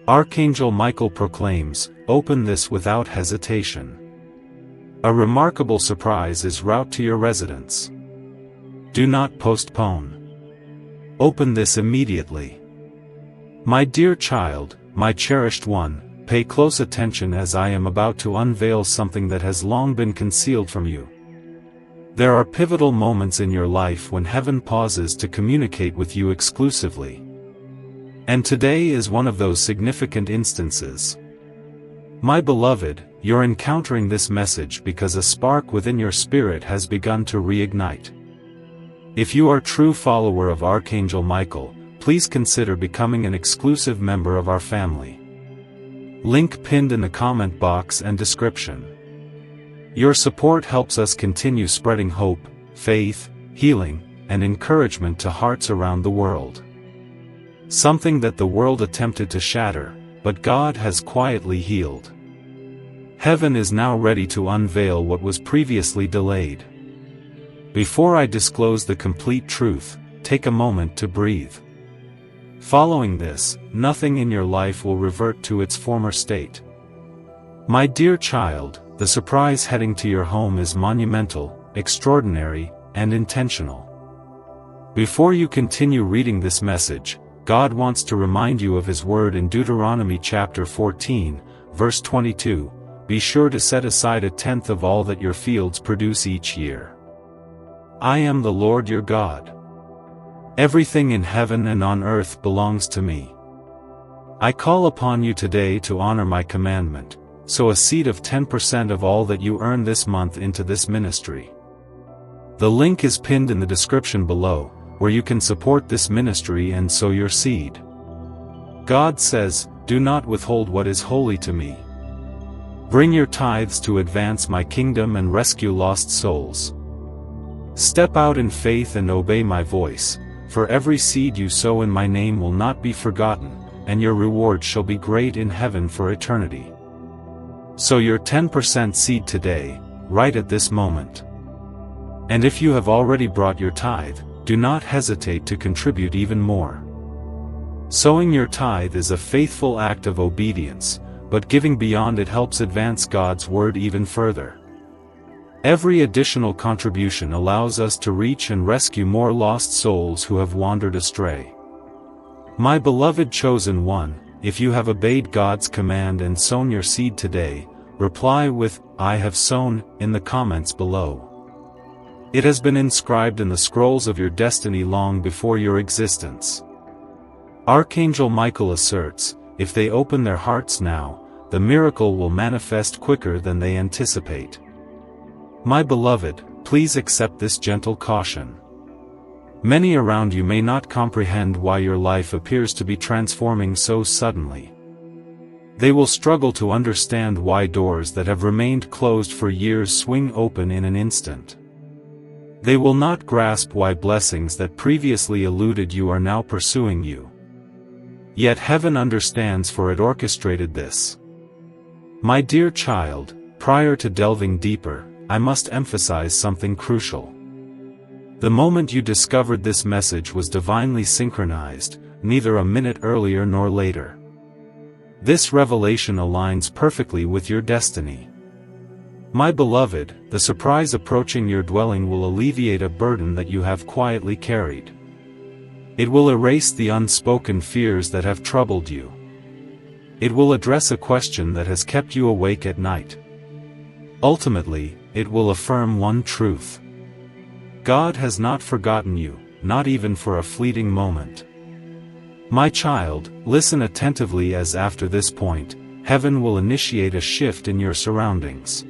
Archangel Michael proclaims, "Open this without hesitation. A remarkable surprise is route to your residence. Do not postpone. Open this immediately. My dear child, my cherished one, pay close attention as I am about to unveil something that has long been concealed from you. There are pivotal moments in your life when heaven pauses to communicate with you exclusively. And today is one of those significant instances. My beloved, you're encountering this message because a spark within your spirit has begun to reignite. If you are a true follower of Archangel Michael, please consider becoming an exclusive member of our family. Link pinned in the comment box and description. Your support helps us continue spreading hope, faith, healing, and encouragement to hearts around the world. Something that the world attempted to shatter, but God has quietly healed. Heaven is now ready to unveil what was previously delayed. Before I disclose the complete truth, take a moment to breathe. Following this, nothing in your life will revert to its former state. My dear child, the surprise heading to your home is monumental, extraordinary, and intentional. Before you continue reading this message, God wants to remind you of His word in Deuteronomy chapter 14, verse 22, "Be sure to set aside 1/10 of all that your fields produce each year. I am the Lord your God. Everything in heaven and on earth belongs to me. I call upon you today to honor my commandment, sow a seed of 10% of all that you earn this month into this ministry." The link is pinned in the description below, where you can support this ministry and sow your seed. God says, "Do not withhold what is holy to me. Bring your tithes to advance my kingdom and rescue lost souls. Step out in faith and obey my voice, for every seed you sow in my name will not be forgotten, and your reward shall be great in heaven for eternity." Sow your 10% seed today, right at this moment. And if you have already brought your tithe, do not hesitate to contribute even more. Sowing your tithe is a faithful act of obedience, but giving beyond it helps advance God's word even further. Every additional contribution allows us to reach and rescue more lost souls who have wandered astray. My beloved chosen one, if you have obeyed God's command and sown your seed today, reply with, "I have sown," in the comments below. It has been inscribed in the scrolls of your destiny long before your existence. Archangel Michael asserts, if they open their hearts now, the miracle will manifest quicker than they anticipate. My beloved, please accept this gentle caution. Many around you may not comprehend why your life appears to be transforming so suddenly. They will struggle to understand why doors that have remained closed for years swing open in an instant. They will not grasp why blessings that previously eluded you are now pursuing you. Yet heaven understands, for it orchestrated this. My dear child, prior to delving deeper, I must emphasize something crucial. The moment you discovered this message was divinely synchronized, neither a minute earlier nor later. This revelation aligns perfectly with your destiny. My beloved, the surprise approaching your dwelling will alleviate a burden that you have quietly carried. It will erase the unspoken fears that have troubled you. It will address a question that has kept you awake at night. Ultimately, it will affirm one truth. God has not forgotten you, not even for a fleeting moment. My child, listen attentively, as after this point, heaven will initiate a shift in your surroundings.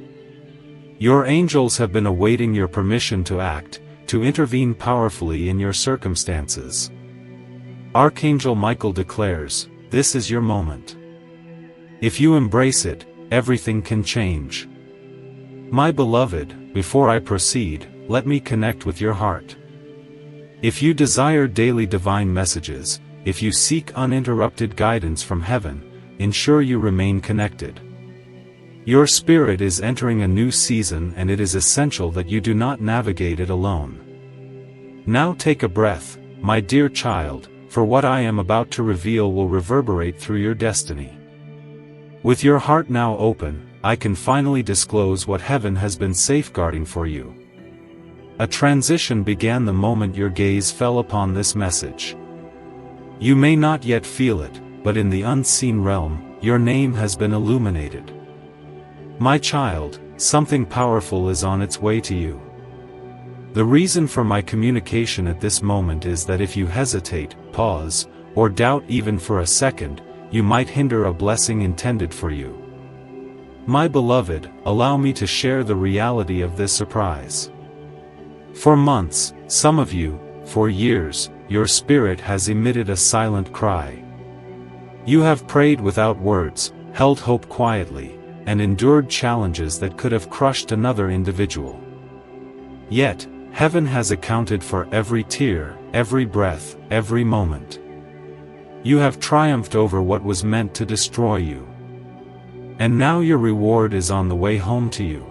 Your angels have been awaiting your permission to act, to intervene powerfully in your circumstances. Archangel Michael declares, this is your moment. If you embrace it, everything can change. My beloved, before I proceed, let me connect with your heart. If you desire daily divine messages, if you seek uninterrupted guidance from heaven, ensure you remain connected. Your spirit is entering a new season, and it is essential that you do not navigate it alone. Now take a breath, my dear child, for what I am about to reveal will reverberate through your destiny. With your heart now open, I can finally disclose what heaven has been safeguarding for you. A transition began the moment your gaze fell upon this message. You may not yet feel it, but in the unseen realm, your name has been illuminated. My child, something powerful is on its way to you. The reason for my communication at this moment is that if you hesitate, pause, or doubt even for a second, you might hinder a blessing intended for you. My beloved, allow me to share the reality of this surprise. For months, some of you, for years, your spirit has emitted a silent cry. You have prayed without words, held hope quietly, and endured challenges that could have crushed another individual. Yet, heaven has accounted for every tear, every breath, every moment. You have triumphed over what was meant to destroy you. And now your reward is on the way home to you.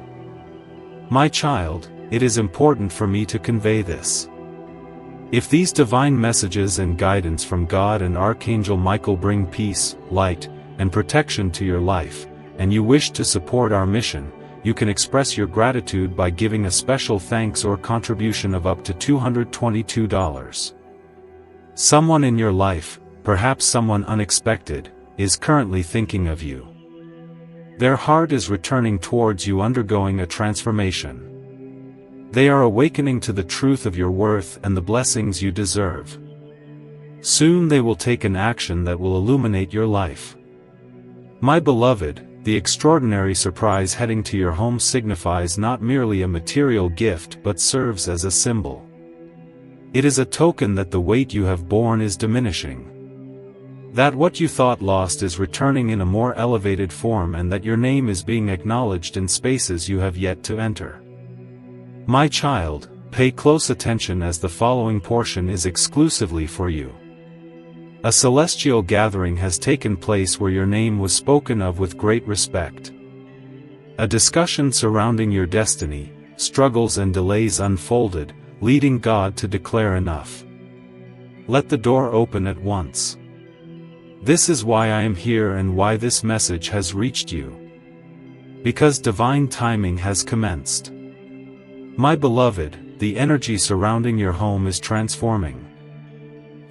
My child, it is important for me to convey this. If these divine messages and guidance from God and Archangel Michael bring peace, light, and protection to your life, and you wish to support our mission, you can express your gratitude by giving a special thanks or contribution of up to $222. Someone in your life, perhaps someone unexpected, is currently thinking of you. Their heart is returning towards you, undergoing a transformation. They are awakening to the truth of your worth and the blessings you deserve. Soon they will take an action that will illuminate your life. My beloved, the extraordinary surprise heading to your home signifies not merely a material gift but serves as a symbol. It is a token that the weight you have borne is diminishing. That what you thought lost is returning in a more elevated form, and that your name is being acknowledged in spaces you have yet to enter. My child, pay close attention, as the following portion is exclusively for you. A celestial gathering has taken place where your name was spoken of with great respect. A discussion surrounding your destiny, struggles and delays unfolded, leading God to declare enough. Let the door open at once. This is why I am here and why this message has reached you. Because divine timing has commenced. My beloved, the energy surrounding your home is transforming.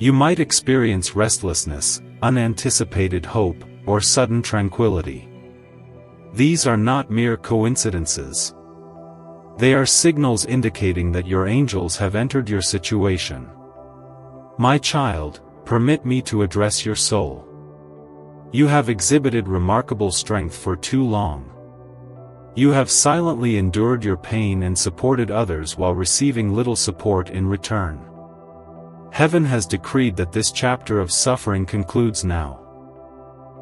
You might experience restlessness, unanticipated hope, or sudden tranquility. These are not mere coincidences. They are signals indicating that your angels have entered your situation. My child, permit me to address your soul. You have exhibited remarkable strength for too long. You have silently endured your pain and supported others while receiving little support in return. Heaven has decreed that this chapter of suffering concludes now.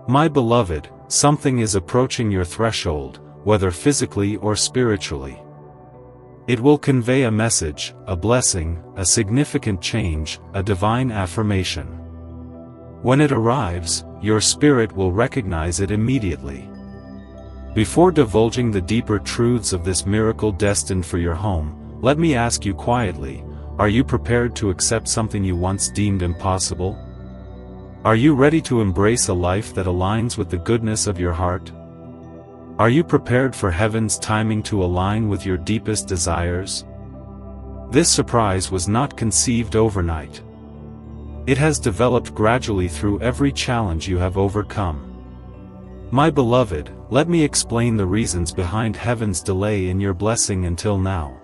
My beloved, something is approaching your threshold, whether physically or spiritually. It will convey a message, a blessing, a significant change, a divine affirmation. When it arrives, your spirit will recognize it immediately. Before divulging the deeper truths of this miracle destined for your home, let me ask you quietly, are you prepared to accept something you once deemed impossible? Are you ready to embrace a life that aligns with the goodness of your heart? Are you prepared for heaven's timing to align with your deepest desires? This surprise was not conceived overnight. It has developed gradually through every challenge you have overcome. My beloved, let me explain the reasons behind heaven's delay in your blessing until now.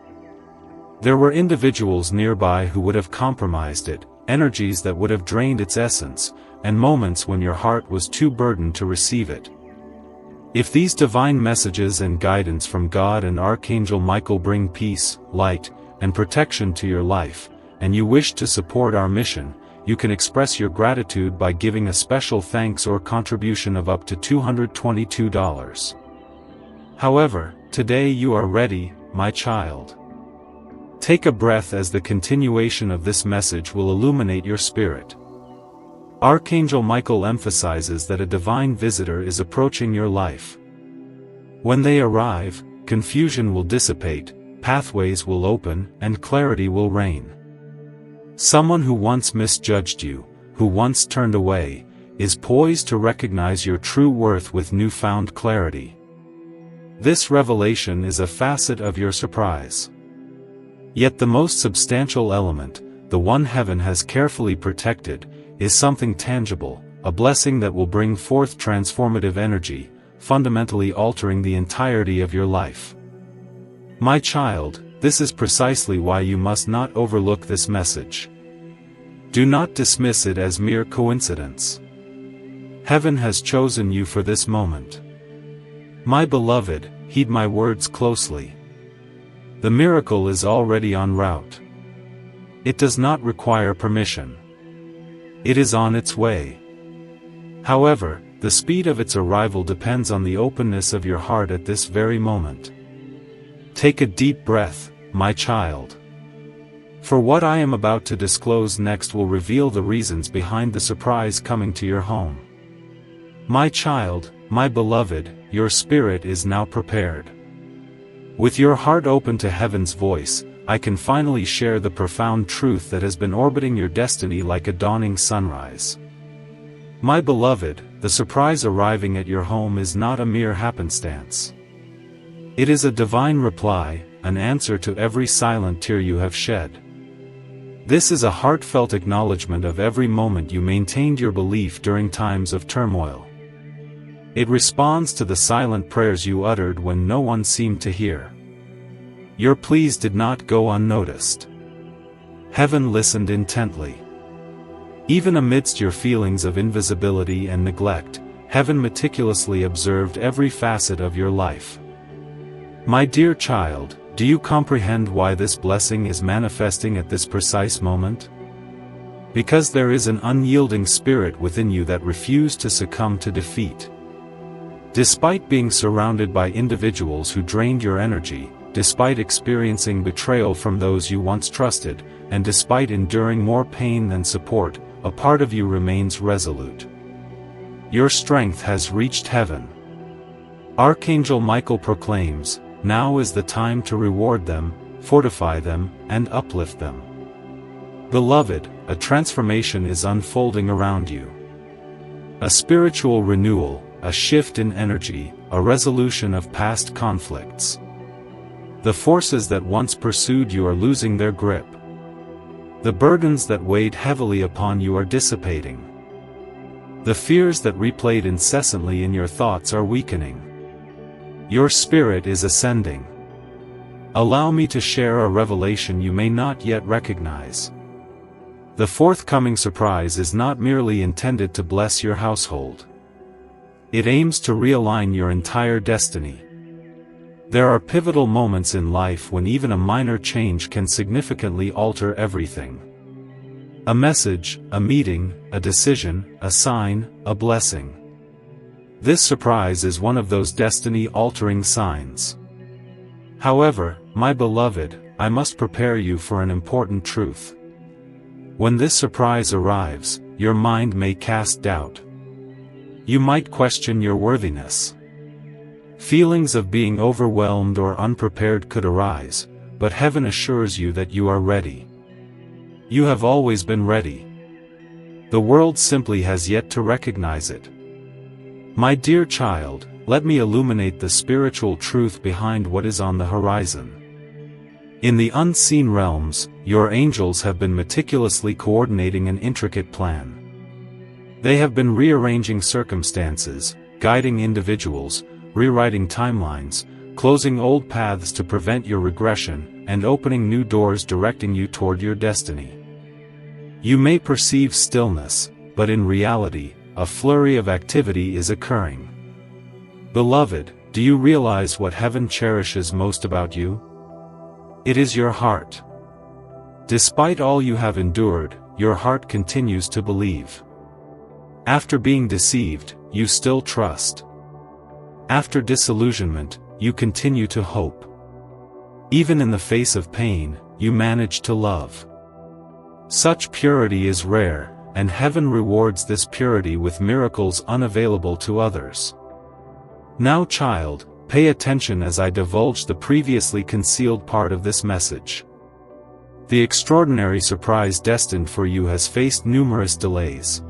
There were individuals nearby who would have compromised it, energies that would have drained its essence, and moments when your heart was too burdened to receive it. If these divine messages and guidance from God and Archangel Michael bring peace, light, and protection to your life, and you wish to support our mission, you can express your gratitude by giving a special thanks or contribution of up to $222. However, today you are ready, my child. Take a breath, as the continuation of this message will illuminate your spirit. Archangel Michael emphasizes that a divine visitor is approaching your life. When they arrive, confusion will dissipate, pathways will open, and clarity will reign. Someone who once misjudged you, who once turned away, is poised to recognize your true worth with newfound clarity. This revelation is a facet of your surprise. Yet the most substantial element, the one heaven has carefully protected, is something tangible, a blessing that will bring forth transformative energy, fundamentally altering the entirety of your life. My child, this is precisely why you must not overlook this message. Do not dismiss it as mere coincidence. Heaven has chosen you for this moment. My beloved, heed my words closely. The miracle is already en route. It does not require permission. It is on its way. However, the speed of its arrival depends on the openness of your heart at this very moment. Take a deep breath, my child. For what I am about to disclose next will reveal the reasons behind the surprise coming to your home. My child, my beloved, your spirit is now prepared. With your heart open to heaven's voice, I can finally share the profound truth that has been orbiting your destiny like a dawning sunrise. My beloved, the surprise arriving at your home is not a mere happenstance. It is a divine reply, an answer to every silent tear you have shed. This is a heartfelt acknowledgement of every moment you maintained your belief during times of turmoil. It responds to the silent prayers you uttered when no one seemed to hear. Your pleas did not go unnoticed. Heaven listened intently. Even amidst your feelings of invisibility and neglect, heaven meticulously observed every facet of your life. My dear child, do you comprehend why this blessing is manifesting at this precise moment? Because there is an unyielding spirit within you that refused to succumb to defeat. Despite being surrounded by individuals who drained your energy, despite experiencing betrayal from those you once trusted, and despite enduring more pain than support, a part of you remains resolute. Your strength has reached heaven. Archangel Michael proclaims, "Now is the time to reward them, fortify them, and uplift them." Beloved, a transformation is unfolding around you. A spiritual renewal, a shift in energy, a resolution of past conflicts. The forces that once pursued you are losing their grip. The burdens that weighed heavily upon you are dissipating. The fears that replayed incessantly in your thoughts are weakening. Your spirit is ascending. Allow me to share a revelation you may not yet recognize. The forthcoming surprise is not merely intended to bless your household. It aims to realign your entire destiny. There are pivotal moments in life when even a minor change can significantly alter everything. A message, a meeting, a decision, a sign, a blessing. This surprise is one of those destiny-altering signs. However, my beloved, I must prepare you for an important truth. When this surprise arrives, your mind may cast doubt. You might question your worthiness. Feelings of being overwhelmed or unprepared could arise, but heaven assures you that you are ready. You have always been ready. The world simply has yet to recognize it. My dear child, let me illuminate the spiritual truth behind what is on the horizon. In the unseen realms, your angels have been meticulously coordinating an intricate plan. They have been rearranging circumstances, guiding individuals, rewriting timelines, closing old paths to prevent your regression, and opening new doors directing you toward your destiny. You may perceive stillness, but in reality, a flurry of activity is occurring. Beloved, do you realize what heaven cherishes most about you? It is your heart. Despite all you have endured, your heart continues to believe. After being deceived, you still trust. After disillusionment, you continue to hope. Even in the face of pain, you manage to love. Such purity is rare, and heaven rewards this purity with miracles unavailable to others. Now, child, pay attention as I divulge the previously concealed part of this message. The extraordinary surprise destined for you has faced numerous delays.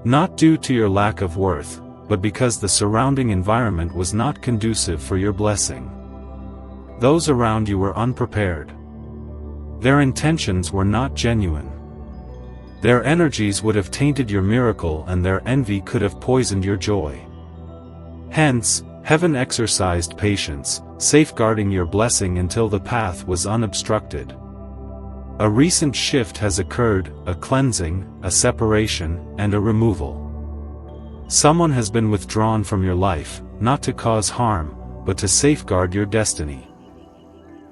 Not due to your lack of worth, but because the surrounding environment was not conducive for your blessing. Those around you were unprepared. Their intentions were not genuine. Their energies would have tainted your miracle, and their envy could have poisoned your joy. Hence, heaven exercised patience, safeguarding your blessing until the path was unobstructed. A recent shift has occurred, a cleansing, a separation, and a removal. Someone has been withdrawn from your life, not to cause harm, but to safeguard your destiny.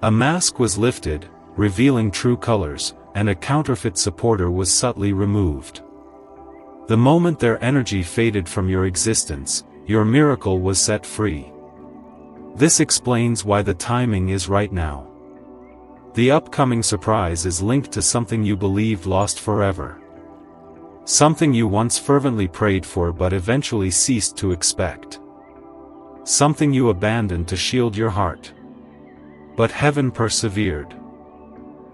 A mask was lifted, revealing true colors, and a counterfeit supporter was subtly removed. The moment their energy faded from your existence, your miracle was set free. This explains why the timing is right now. The upcoming surprise is linked to something you believed lost forever. Something you once fervently prayed for but eventually ceased to expect. Something you abandoned to shield your heart. But heaven persevered.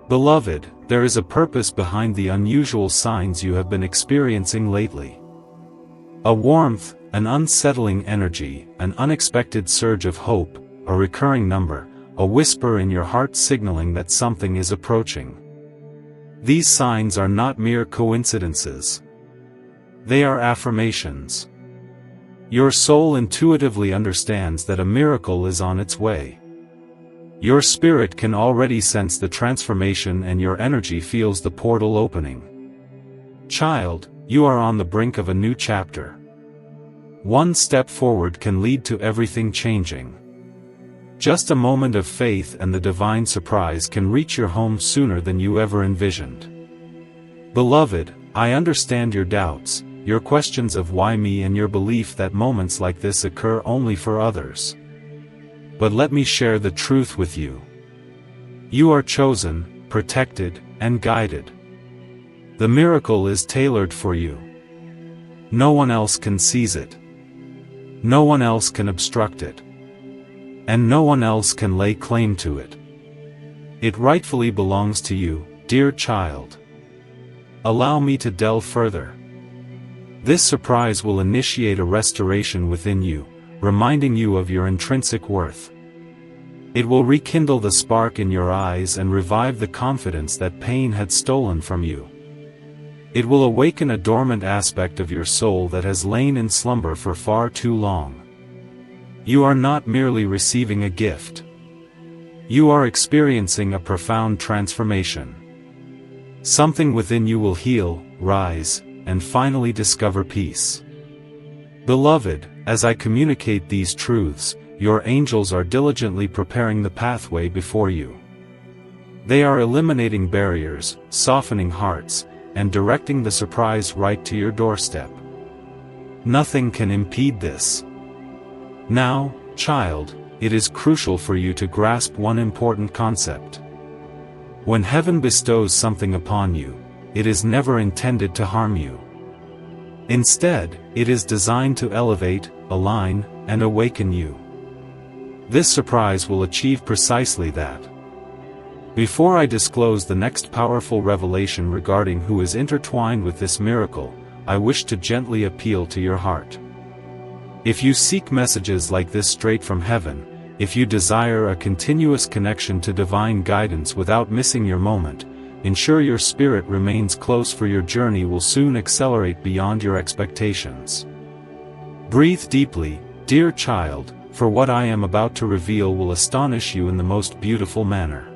Beloved, there is a purpose behind the unusual signs you have been experiencing lately. A warmth, an unsettling energy, an unexpected surge of hope, a recurring number, a whisper in your heart signaling that something is approaching. These signs are not mere coincidences. They are affirmations. Your soul intuitively understands that a miracle is on its way. Your spirit can already sense the transformation, and your energy feels the portal opening. Child, you are on the brink of a new chapter. One step forward can lead to everything changing. Just a moment of faith and the divine surprise can reach your home sooner than you ever envisioned. Beloved, I understand your doubts, your questions of why me, and your belief that moments like this occur only for others. But let me share the truth with you. You are chosen, protected, and guided. The miracle is tailored for you. No one else can seize it. No one else can obstruct it. And no one else can lay claim to it. It rightfully belongs to you, dear child. Allow me to delve further. This surprise will initiate a restoration within you, reminding you of your intrinsic worth. It will rekindle the spark in your eyes and revive the confidence that pain had stolen from you. It will awaken a dormant aspect of your soul that has lain in slumber for far too long. You are not merely receiving a gift. You are experiencing a profound transformation. Something within you will heal, rise, and finally discover peace. Beloved, as I communicate these truths, your angels are diligently preparing the pathway before you. They are eliminating barriers, softening hearts, and directing the surprise right to your doorstep. Nothing can impede this. Now, child, it is crucial for you to grasp one important concept. When heaven bestows something upon you, it is never intended to harm you. Instead, it is designed to elevate, align, and awaken you. This surprise will achieve precisely that. Before I disclose the next powerful revelation regarding who is intertwined with this miracle, I wish to gently appeal to your heart. If you seek messages like this straight from heaven, if you desire a continuous connection to divine guidance without missing your moment, ensure your spirit remains close, for your journey will soon accelerate beyond your expectations. Breathe deeply, dear child, for what I am about to reveal will astonish you in the most beautiful manner.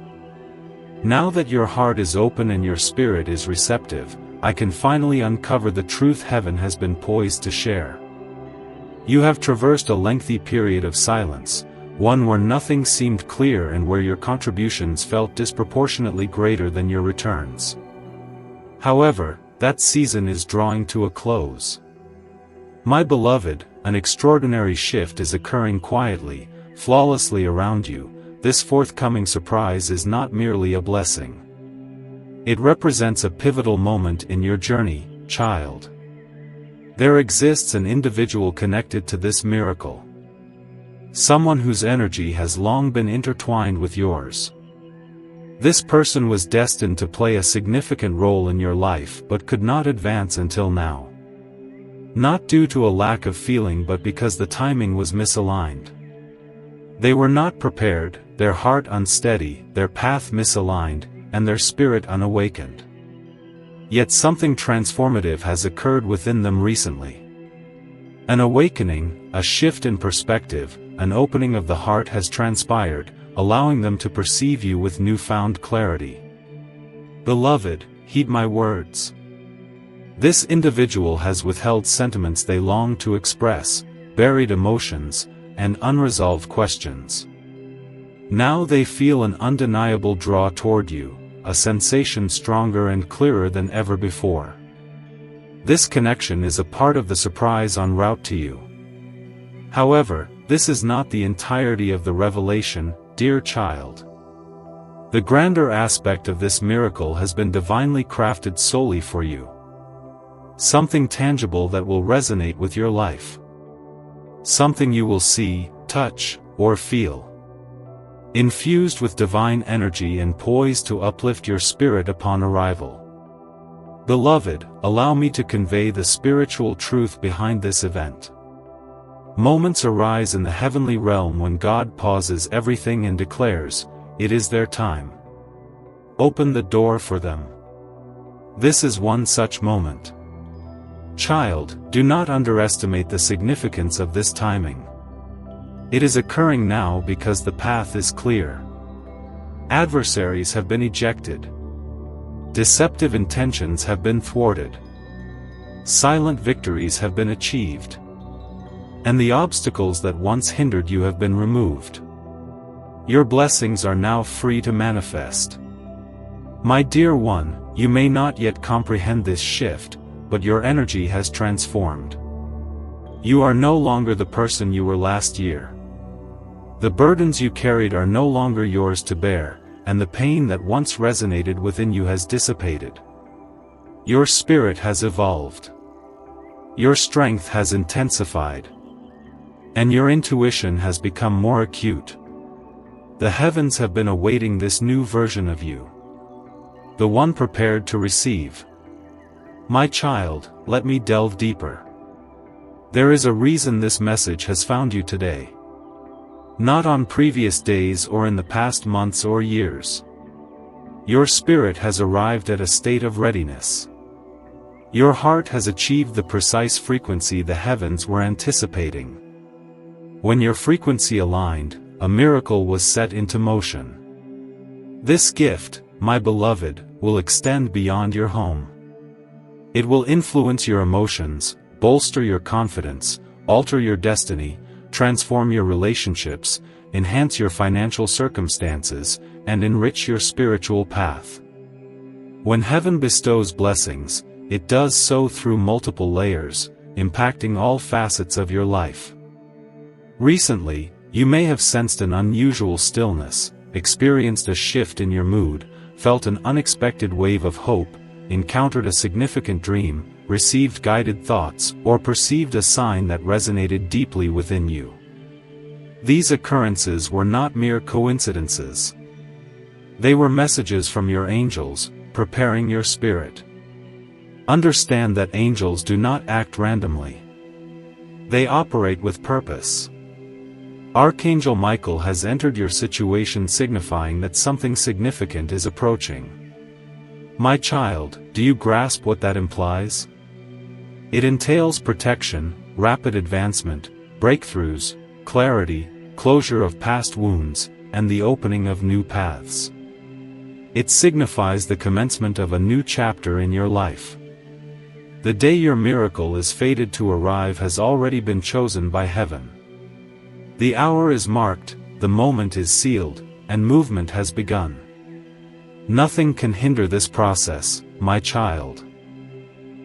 Now that your heart is open and your spirit is receptive, I can finally uncover the truth heaven has been poised to share. You have traversed a lengthy period of silence, one where nothing seemed clear and where your contributions felt disproportionately greater than your returns. However, that season is drawing to a close. My beloved, an extraordinary shift is occurring quietly, flawlessly around you. This forthcoming surprise is not merely a blessing. It represents a pivotal moment in your journey, child. There exists an individual connected to this miracle. Someone whose energy has long been intertwined with yours. This person was destined to play a significant role in your life but could not advance until now. Not due to a lack of feeling but because the timing was misaligned. They were not prepared, their heart unsteady, their path misaligned, and their spirit unawakened. Yet something transformative has occurred within them recently. An awakening, a shift in perspective, an opening of the heart has transpired, allowing them to perceive you with newfound clarity. Beloved, heed my words. This individual has withheld sentiments they long to express, buried emotions, and unresolved questions. Now they feel an undeniable draw toward you, a sensation stronger and clearer than ever before. This connection is a part of the surprise en route to you. However, this is not the entirety of the revelation, dear child. The grander aspect of this miracle has been divinely crafted solely for you. Something tangible that will resonate with your life. Something you will see, touch, or feel. Infused with divine energy and poised to uplift your spirit upon arrival. Beloved, allow me to convey the spiritual truth behind this event. Moments arise in the heavenly realm when God pauses everything and declares, "It is their time." Open the door for them. This is one such moment. Child, do not underestimate the significance of this timing. It is occurring now because the path is clear. Adversaries have been ejected. Deceptive intentions have been thwarted. Silent victories have been achieved. And the obstacles that once hindered you have been removed. Your blessings are now free to manifest. My dear one, you may not yet comprehend this shift, but your energy has transformed. You are no longer the person you were last year. The burdens you carried are no longer yours to bear, and the pain that once resonated within you has dissipated. Your spirit has evolved. Your strength has intensified. And your intuition has become more acute. The heavens have been awaiting this new version of you. The one prepared to receive. My child, let me delve deeper. There is a reason this message has found you today. Not on previous days or in the past months or years. Your spirit has arrived at a state of readiness. Your heart has achieved the precise frequency the heavens were anticipating. When your frequency aligned, a miracle was set into motion. This gift, my beloved, will extend beyond your home. It will influence your emotions, bolster your confidence, alter your destiny, transform your relationships, enhance your financial circumstances, and enrich your spiritual path. When heaven bestows blessings, it does so through multiple layers, impacting all facets of your life. Recently, you may have sensed an unusual stillness, experienced a shift in your mood, felt an unexpected wave of hope, encountered a significant dream, received guided thoughts, or perceived a sign that resonated deeply within you. These occurrences were not mere coincidences. They were messages from your angels, preparing your spirit. Understand that angels do not act randomly. They operate with purpose. Archangel Michael has entered your situation, signifying that something significant is approaching. My child, do you grasp what that implies? It entails protection, rapid advancement, breakthroughs, clarity, closure of past wounds, and the opening of new paths. It signifies the commencement of a new chapter in your life. The day your miracle is fated to arrive has already been chosen by heaven. The hour is marked, the moment is sealed, and movement has begun. Nothing can hinder this process, my child.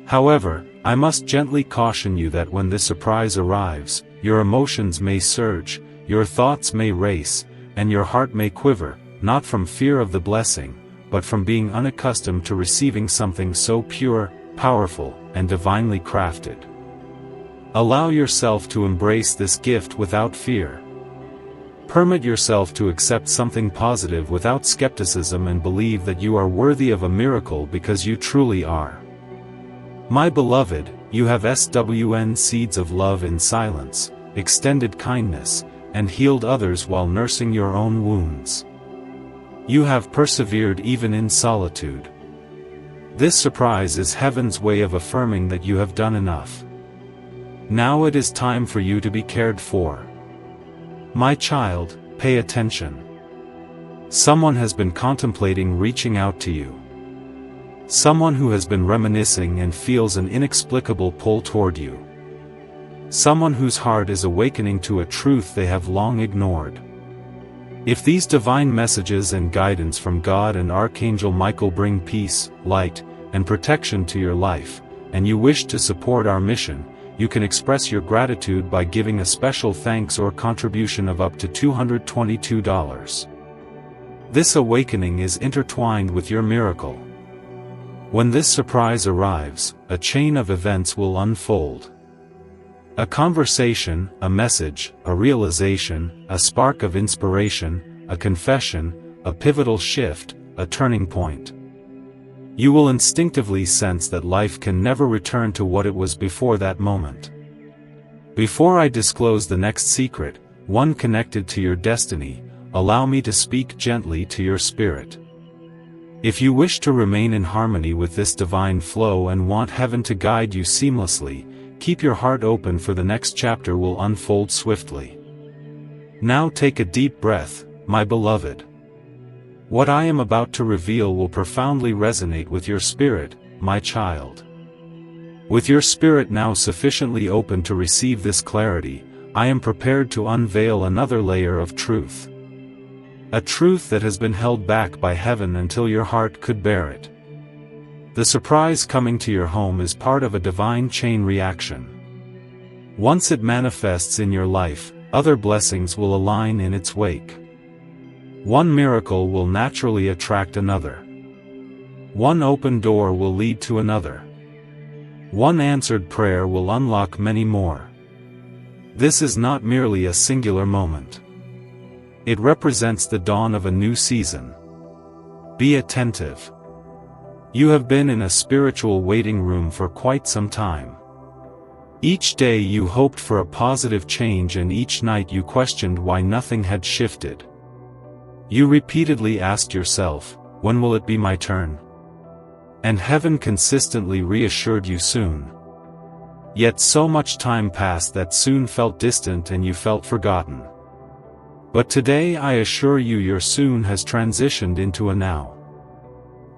However, I must gently caution you that when this surprise arrives, your emotions may surge, your thoughts may race, and your heart may quiver, not from fear of the blessing, but from being unaccustomed to receiving something so pure, powerful, and divinely crafted. Allow yourself to embrace this gift without fear. Permit yourself to accept something positive without skepticism and believe that you are worthy of a miracle because you truly are. My beloved, you have SWN seeds of love in silence, extended kindness, and healed others while nursing your own wounds. You have persevered even in solitude. This surprise is heaven's way of affirming that you have done enough. Now it is time for you to be cared for. My child, pay attention. Someone has been contemplating reaching out to you. Someone who has been reminiscing and feels an inexplicable pull toward you. Someone whose heart is awakening to a truth they have long ignored. If these divine messages and guidance from God and Archangel Michael bring peace, light, and protection to your life, and you wish to support our mission, you can express your gratitude by giving a special thanks or contribution of up to $222. This awakening is intertwined with your miracle. When this surprise arrives, a chain of events will unfold. A conversation, a message, a realization, a spark of inspiration, a confession, a pivotal shift, a turning point. You will instinctively sense that life can never return to what it was before that moment. Before I disclose the next secret, one connected to your destiny, allow me to speak gently to your spirit. If you wish to remain in harmony with this divine flow and want heaven to guide you seamlessly, keep your heart open, for the next chapter will unfold swiftly. Now take a deep breath, my beloved. What I am about to reveal will profoundly resonate with your spirit, my child. With your spirit now sufficiently open to receive this clarity, I am prepared to unveil another layer of truth. A truth that has been held back by heaven until your heart could bear it. The surprise coming to your home is part of a divine chain reaction. Once it manifests in your life, other blessings will align in its wake. One miracle will naturally attract another. One open door will lead to another. One answered prayer will unlock many more. This is not merely a singular moment. It represents the dawn of a new season. Be attentive. You have been in a spiritual waiting room for quite some time. Each day you hoped for a positive change, and each night you questioned why nothing had shifted. You repeatedly asked yourself, when will it be my turn? And heaven consistently reassured you soon. Yet so much time passed that soon felt distant and you felt forgotten. But today I assure you your soon has transitioned into a now.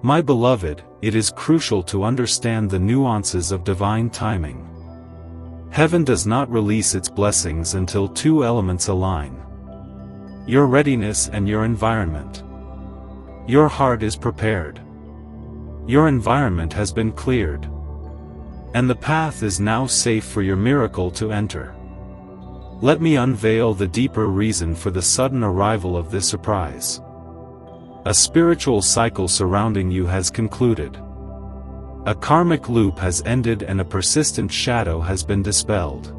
My beloved, it is crucial to understand the nuances of divine timing. Heaven does not release its blessings until two elements align: your readiness and your environment. Your heart is prepared. Your environment has been cleared. And the path is now safe for your miracle to enter. Let me unveil the deeper reason for the sudden arrival of this surprise. A spiritual cycle surrounding you has concluded. A karmic loop has ended and a persistent shadow has been dispelled.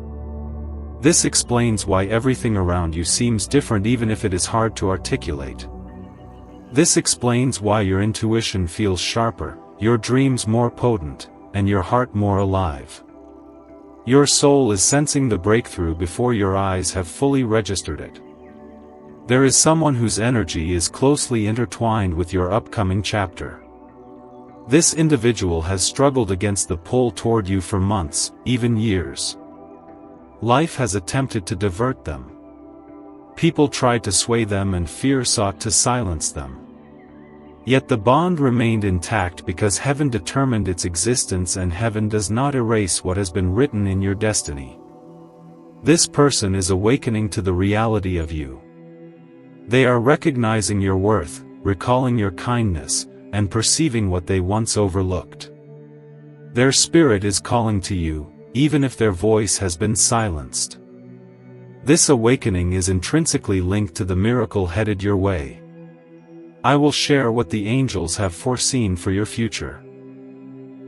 This explains why everything around you seems different, even if it is hard to articulate. This explains why your intuition feels sharper, your dreams more potent, and your heart more alive. Your soul is sensing the breakthrough before your eyes have fully registered it. There is someone whose energy is closely intertwined with your upcoming chapter. This individual has struggled against the pull toward you for months, even years. Life has attempted to divert them. People tried to sway them and fear sought to silence them. Yet the bond remained intact because heaven determined its existence, and heaven does not erase what has been written in your destiny. This person is awakening to the reality of you. They are recognizing your worth, recalling your kindness, and perceiving what they once overlooked. Their spirit is calling to you, even if their voice has been silenced. This awakening is intrinsically linked to the miracle headed your way. I will share what the angels have foreseen for your future.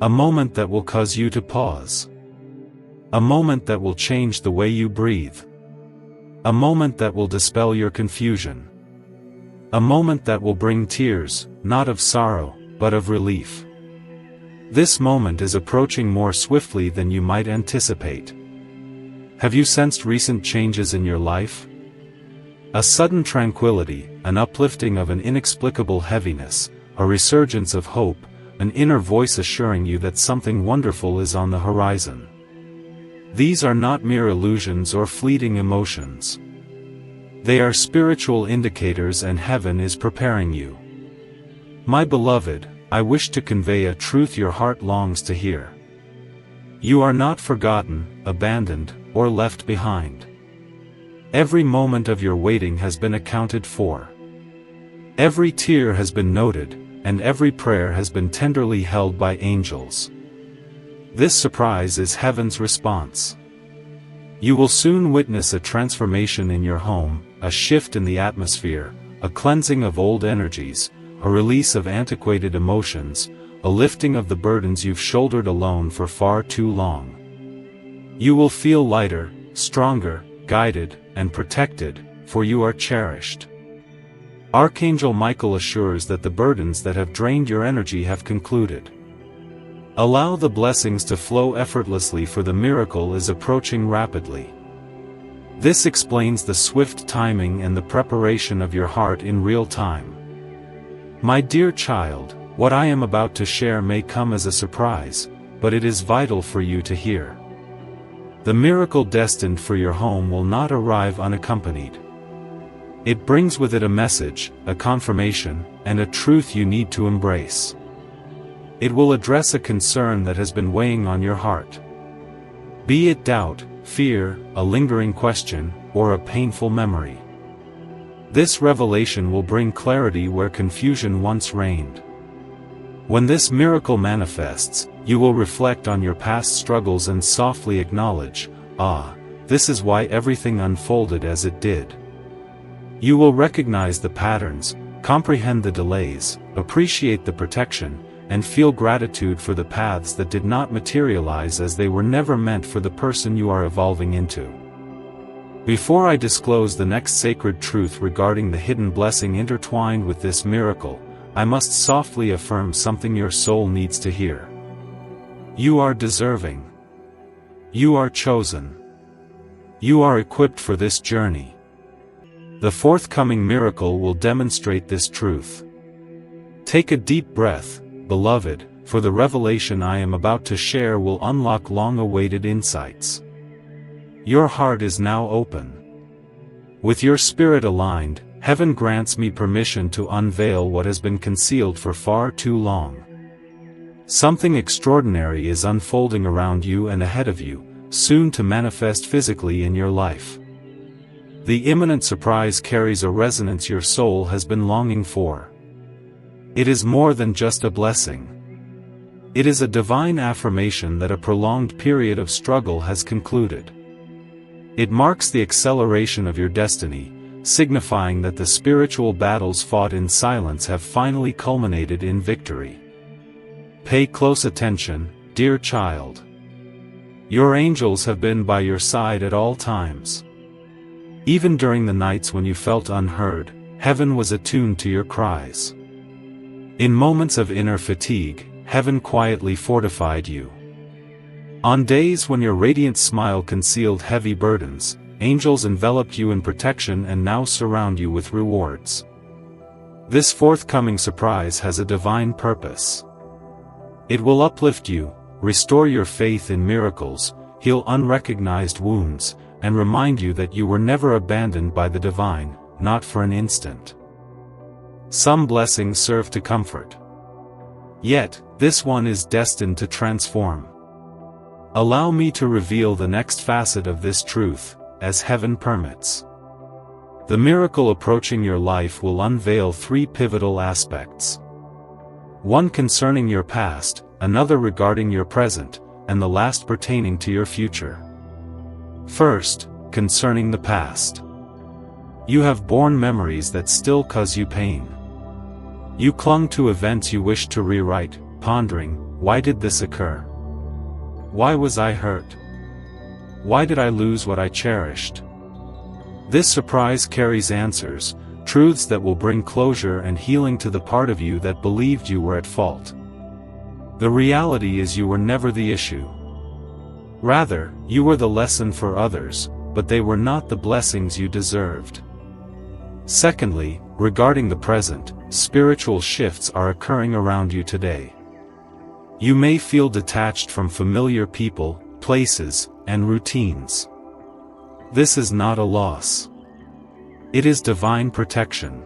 A moment that will cause you to pause. A moment that will change the way you breathe. A moment that will dispel your confusion. A moment that will bring tears, not of sorrow, but of relief. This moment is approaching more swiftly than you might anticipate. Have you sensed recent changes in your life? A sudden tranquility, an uplifting of an inexplicable heaviness, a resurgence of hope, an inner voice assuring you that something wonderful is on the horizon. These are not mere illusions or fleeting emotions. They are spiritual indicators, and heaven is preparing you. My beloved, I wish to convey a truth your heart longs to hear. You are not forgotten, abandoned, or left behind. Every moment of your waiting has been accounted for. Every tear has been noted, and every prayer has been tenderly held by angels. This surprise is heaven's response. You will soon witness a transformation in your home, a shift in the atmosphere, a cleansing of old energies, a release of antiquated emotions, a lifting of the burdens you've shouldered alone for far too long. You will feel lighter, stronger, guided, and protected, for you are cherished. Archangel Michael assures that the burdens that have drained your energy have concluded. Allow the blessings to flow effortlessly, for the miracle is approaching rapidly. This explains the swift timing and the preparation of your heart in real time. My dear child, what I am about to share may come as a surprise, but it is vital for you to hear. The miracle destined for your home will not arrive unaccompanied. It brings with it a message, a confirmation, and a truth you need to embrace. It will address a concern that has been weighing on your heart. Be it doubt, fear, a lingering question, or a painful memory. This revelation will bring clarity where confusion once reigned. When this miracle manifests, you will reflect on your past struggles and softly acknowledge, this is why everything unfolded as it did. You will recognize the patterns, comprehend the delays, appreciate the protection, and feel gratitude for the paths that did not materialize, as they were never meant for the person you are evolving into. Before I disclose the next sacred truth regarding the hidden blessing intertwined with this miracle, I must softly affirm something your soul needs to hear. You are deserving. You are chosen. You are equipped for this journey. The forthcoming miracle will demonstrate this truth. Take a deep breath, beloved, for the revelation I am about to share will unlock long-awaited insights. Your heart is now open. With your spirit aligned, heaven grants me permission to unveil what has been concealed for far too long. Something extraordinary is unfolding around you and ahead of you, soon to manifest physically in your life. The imminent surprise carries a resonance your soul has been longing for. It is more than just a blessing. It is a divine affirmation that a prolonged period of struggle has concluded. It marks the acceleration of your destiny, signifying that the spiritual battles fought in silence have finally culminated in victory. Pay close attention, dear child. Your angels have been by your side at all times. Even during the nights when you felt unheard, heaven was attuned to your cries. In moments of inner fatigue, heaven quietly fortified you. On days when your radiant smile concealed heavy burdens, angels enveloped you in protection and now surround you with rewards. This forthcoming surprise has a divine purpose. It will uplift you, restore your faith in miracles, heal unrecognized wounds, and remind you that you were never abandoned by the divine, not for an instant. Some blessings serve to comfort. Yet, this one is destined to transform. Allow me to reveal the next facet of this truth, as heaven permits. The miracle approaching your life will unveil three pivotal aspects. One concerning your past, another regarding your present, and the last pertaining to your future. First, concerning the past. You have borne memories that still cause you pain. You clung to events you wished to rewrite, pondering, why did this occur? Why was I hurt? Why did I lose what I cherished? This surprise carries answers, truths that will bring closure and healing to the part of you that believed you were at fault. The reality is you were never the issue. Rather, you were the lesson for others, but they were not the blessings you deserved. Secondly, regarding the present, spiritual shifts are occurring around you today. You may feel detached from familiar people, places, and routines. This is not a loss. It is divine protection.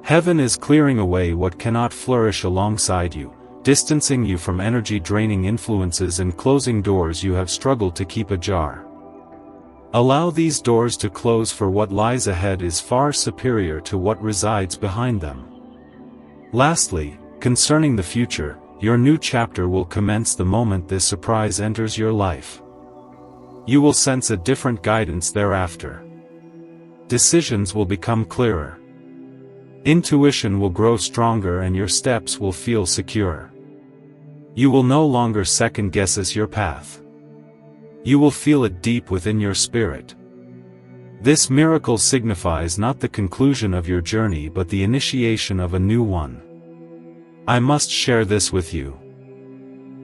Heaven is clearing away what cannot flourish alongside you, distancing you from energy-draining influences and closing doors you have struggled to keep ajar. Allow these doors to close, for what lies ahead is far superior to what resides behind them. Lastly, concerning the future, your new chapter will commence the moment this surprise enters your life. You will sense a different guidance thereafter. Decisions will become clearer. Intuition will grow stronger and your steps will feel secure. You will no longer second-guess your path. You will feel it deep within your spirit. This miracle signifies not the conclusion of your journey but the initiation of a new one. I must share this with you.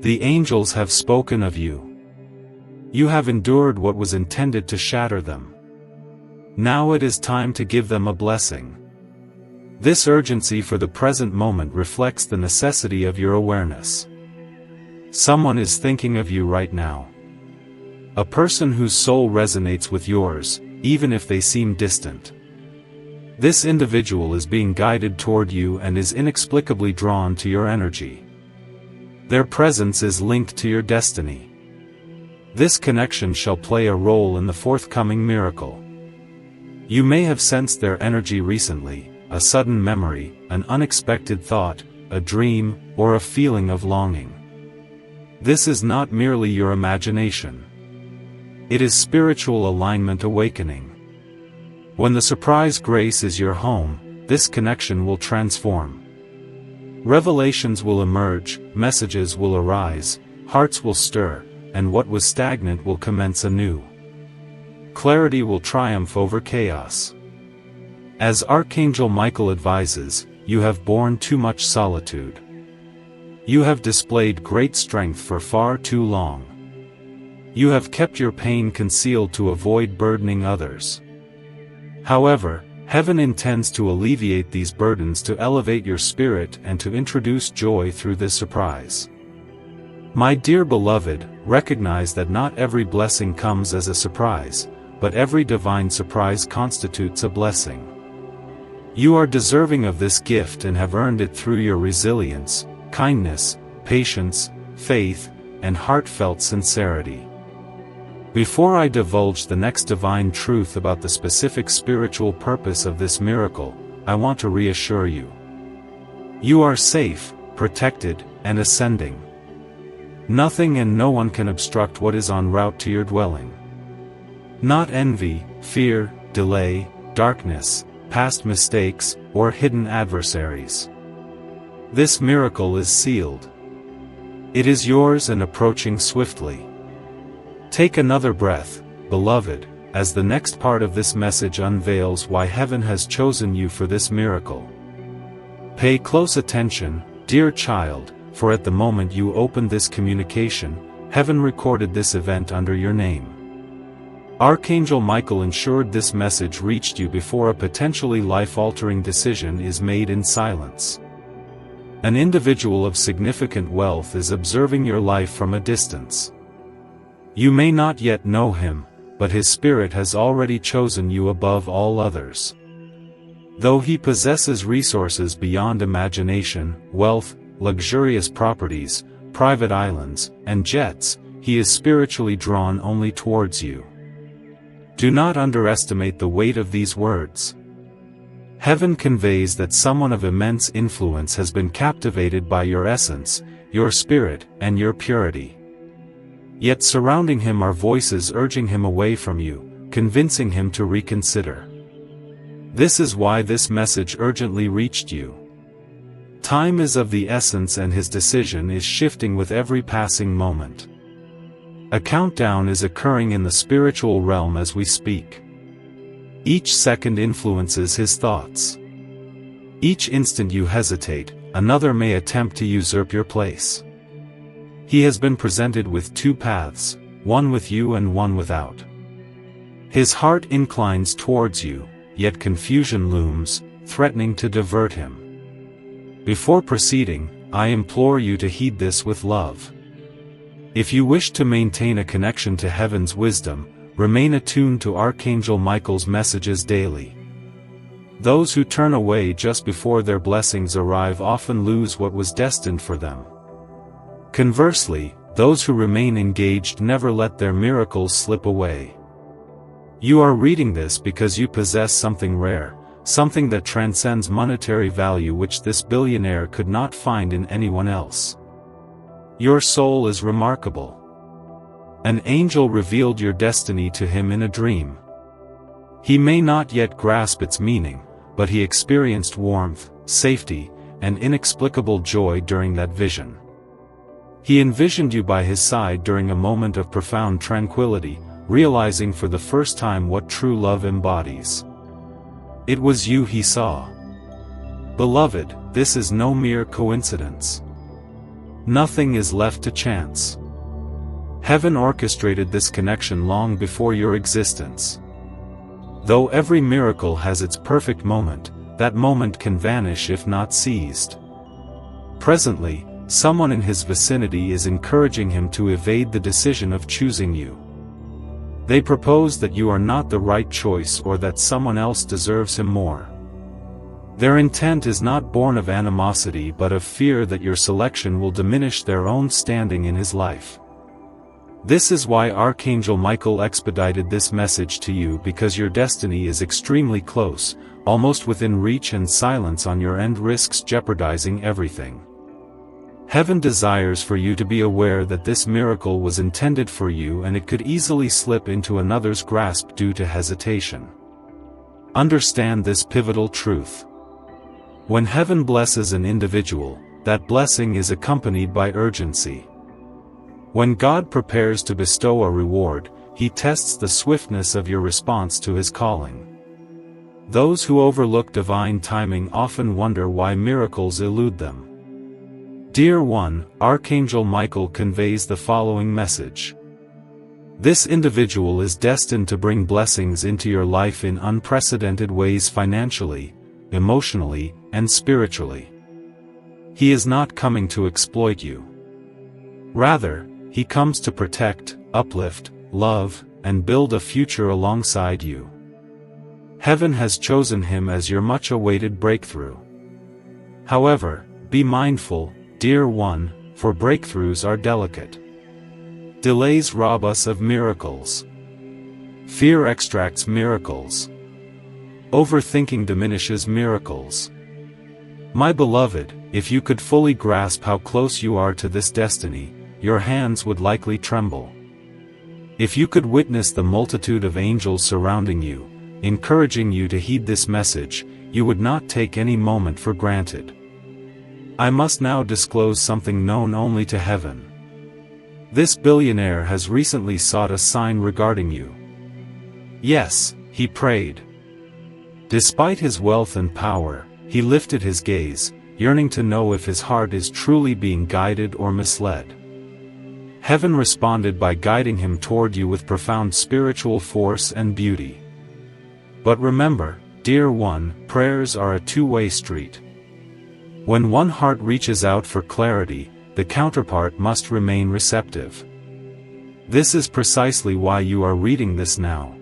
The angels have spoken of you. You have endured what was intended to shatter them. Now it is time to give them a blessing. This urgency for the present moment reflects the necessity of your awareness. Someone is thinking of you right now. A person whose soul resonates with yours, even if they seem distant. This individual is being guided toward you and is inexplicably drawn to your energy. Their presence is linked to your destiny. This connection shall play a role in the forthcoming miracle. You may have sensed their energy recently, a sudden memory, an unexpected thought, a dream, or a feeling of longing. This is not merely your imagination. It is spiritual alignment awakening. When the surprise grace is your home, this connection will transform. Revelations will emerge, messages will arise, hearts will stir, and what was stagnant will commence anew. Clarity will triumph over chaos. As Archangel Michael advises, you have borne too much solitude. You have displayed great strength for far too long. You have kept your pain concealed to avoid burdening others. However, heaven intends to alleviate these burdens to elevate your spirit and to introduce joy through this surprise. My dear beloved, recognize that not every blessing comes as a surprise, but every divine surprise constitutes a blessing. You are deserving of this gift and have earned it through your resilience, kindness, patience, faith, and heartfelt sincerity. Before I divulge the next divine truth about the specific spiritual purpose of this miracle, I want to reassure you. You are safe, protected, and ascending. Nothing and no one can obstruct what is en route to your dwelling. Not envy, fear, delay, darkness, past mistakes, or hidden adversaries. This miracle is sealed. It is yours and approaching swiftly. Take another breath, beloved, as the next part of this message unveils why heaven has chosen you for this miracle. Pay close attention, dear child, for at the moment you opened this communication, heaven recorded this event under your name. Archangel Michael ensured this message reached you before a potentially life-altering decision is made in silence. An individual of significant wealth is observing your life from a distance. You may not yet know him, but his spirit has already chosen you above all others. Though he possesses resources beyond imagination, wealth, luxurious properties, private islands, and jets, he is spiritually drawn only towards you. Do not underestimate the weight of these words. Heaven conveys that someone of immense influence has been captivated by your essence, your spirit, and your purity. Yet surrounding him are voices urging him away from you, convincing him to reconsider. This is why this message urgently reached you. Time is of the essence and his decision is shifting with every passing moment. A countdown is occurring in the spiritual realm as we speak. Each second influences his thoughts. Each instant you hesitate, another may attempt to usurp your place. He has been presented with two paths, one with you and one without. His heart inclines towards you, yet confusion looms, threatening to divert him. Before proceeding, I implore you to heed this with love. If you wish to maintain a connection to heaven's wisdom, remain attuned to Archangel Michael's messages daily. Those who turn away just before their blessings arrive often lose what was destined for them. Conversely, those who remain engaged never let their miracles slip away. You are reading this because you possess something rare, something that transcends monetary value which this billionaire could not find in anyone else. Your soul is remarkable. An angel revealed your destiny to him in a dream. He may not yet grasp its meaning, but he experienced warmth, safety, and inexplicable joy during that vision. He envisioned you by his side during a moment of profound tranquility, realizing for the first time what true love embodies. It was you he saw. Beloved, this is no mere coincidence. Nothing is left to chance. Heaven orchestrated this connection long before your existence. Though every miracle has its perfect moment, that moment can vanish if not seized. Presently, someone in his vicinity is encouraging him to evade the decision of choosing you. They propose that you are not the right choice or that someone else deserves him more. Their intent is not born of animosity but of fear that your selection will diminish their own standing in his life. This is why Archangel Michael expedited this message to you, because your destiny is extremely close, almost within reach, and silence on your end risks jeopardizing everything. Heaven desires for you to be aware that this miracle was intended for you and it could easily slip into another's grasp due to hesitation. Understand this pivotal truth. When heaven blesses an individual, that blessing is accompanied by urgency. When God prepares to bestow a reward, he tests the swiftness of your response to his calling. Those who overlook divine timing often wonder why miracles elude them. Dear one, Archangel Michael conveys the following message. This individual is destined to bring blessings into your life in unprecedented ways, financially, emotionally, and spiritually. He is not coming to exploit you. Rather, he comes to protect, uplift, love, and build a future alongside you. Heaven has chosen him as your much-awaited breakthrough. However, be mindful, dear one, for breakthroughs are delicate. Delays rob us of miracles. Fear extracts miracles. Overthinking diminishes miracles. My beloved, if you could fully grasp how close you are to this destiny, your hands would likely tremble. If you could witness the multitude of angels surrounding you, encouraging you to heed this message, you would not take any moment for granted. I must now disclose something known only to heaven. This billionaire has recently sought a sign regarding you. Yes, he prayed. Despite his wealth and power, he lifted his gaze, yearning to know if his heart is truly being guided or misled. Heaven responded by guiding him toward you with profound spiritual force and beauty. But remember, dear one, prayers are a two-way street. When one heart reaches out for clarity, the counterpart must remain receptive. This is precisely why you are reading this now.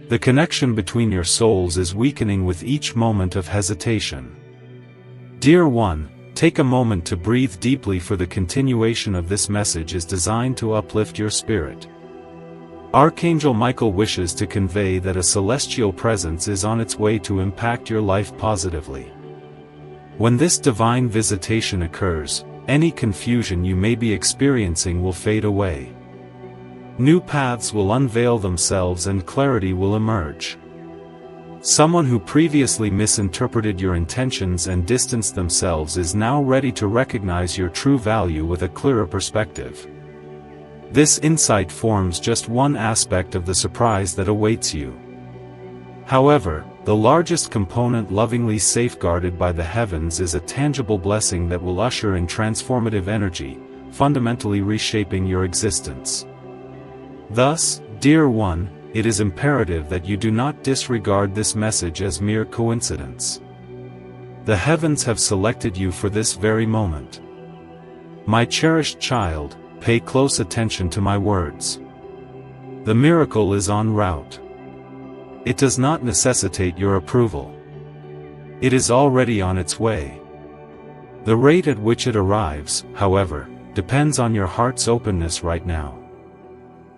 The connection between your souls is weakening with each moment of hesitation. Dear one, take a moment to breathe deeply, for the continuation of this message is designed to uplift your spirit. Archangel Michael wishes to convey that a celestial presence is on its way to impact your life positively. When this divine visitation occurs, any confusion you may be experiencing will fade away. New paths will unveil themselves and clarity will emerge. Someone who previously misinterpreted your intentions and distanced themselves is now ready to recognize your true value with a clearer perspective. This insight forms just one aspect of the surprise that awaits you. However, the largest component lovingly safeguarded by the heavens is a tangible blessing that will usher in transformative energy, fundamentally reshaping your existence. Thus, dear one, it is imperative that you do not disregard this message as mere coincidence. The heavens have selected you for this very moment. My cherished child, pay close attention to my words. The miracle is en route. It does not necessitate your approval. It is already on its way. The rate at which it arrives, however, depends on your heart's openness right now.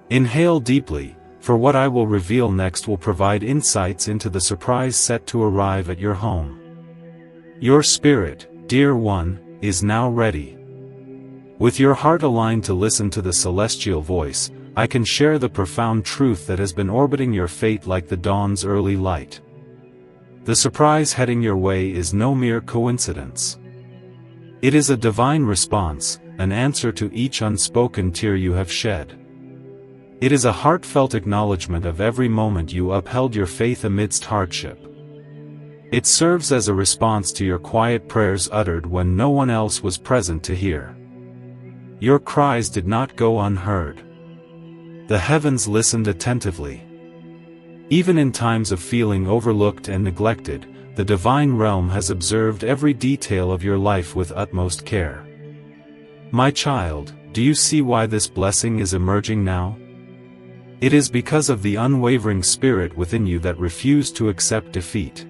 Inhale deeply, for what I will reveal next will provide insights into the surprise set to arrive at your home. Your spirit, dear one, is now ready. With your heart aligned to listen to the celestial voice, I can share the profound truth that has been orbiting your fate like the dawn's early light. The surprise heading your way is no mere coincidence. It is a divine response, an answer to each unspoken tear you have shed. It is a heartfelt acknowledgement of every moment you upheld your faith amidst hardship. It serves as a response to your quiet prayers uttered when no one else was present to hear. Your cries did not go unheard. The heavens listened attentively. Even in times of feeling overlooked and neglected, the divine realm has observed every detail of your life with utmost care. My child, do you see why this blessing is emerging now? It is because of the unwavering spirit within you that refused to accept defeat.